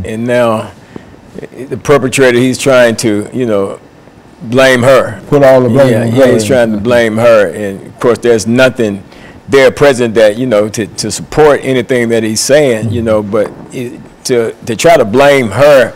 and now the perpetrator, he's trying to, you know, blame her. Put all the blame on her. Yeah, he's trying to blame her, and of course there's nothing there present that, you know, to support anything that he's saying, you know, but to try to blame her,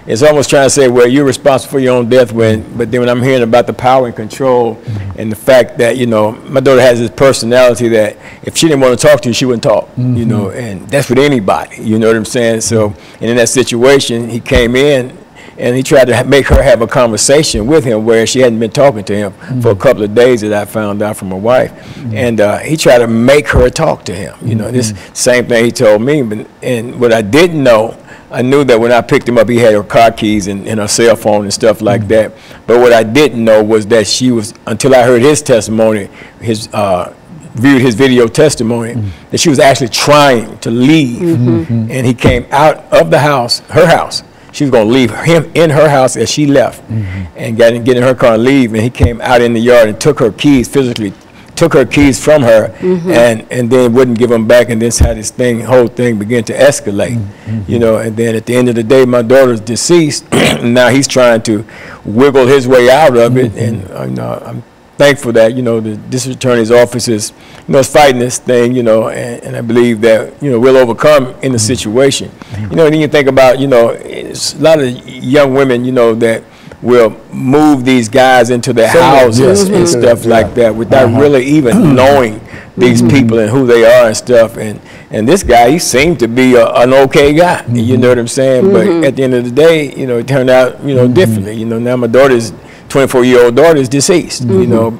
it's almost trying to say, well, you're responsible for your own death, but then when I'm hearing about the power and control and the fact that, you know, my daughter has this personality that if she didn't want to talk to you, she wouldn't talk, you know, and that's with anybody, you know what I'm saying? So, and in that situation, he came in and he tried to make her have a conversation with him where she hadn't been talking to him for a couple of days, that I found out from my wife. And he tried to make her talk to him. You know, this same thing he told me. And what I didn't know, I knew that when I picked him up, he had her car keys and her cell phone and stuff like that. But what I didn't know was that she was, until I heard his testimony, viewed his video testimony, that she was actually trying to leave. And he came out of the house, her house. She was going to leave him in her house as she left, and get in her car and leave. And he came out in the yard and took her keys, physically took her keys from her, and then wouldn't give them back. And this how this whole thing began to escalate, you know. And then at the end of the day, my daughter's deceased. And now he's trying to wiggle his way out of it. And you know, I'm thankful that, you know, the district attorney's office is, you know, is fighting this thing, you know, and I believe that, you know, we'll overcome in the situation. You know, and then you think about, you know, it's a lot of young women, you know, that will move these guys into their houses and stuff like that without really even knowing these people and who they are and stuff. And this guy, he seemed to be an okay guy, you know what I'm saying? But at the end of the day, you know, it turned out, you know, differently. You know, now my daughter's 24-year-old daughter is deceased, you know,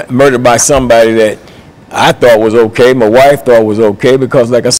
murdered by somebody that I thought was okay, my wife thought was okay, because like I said,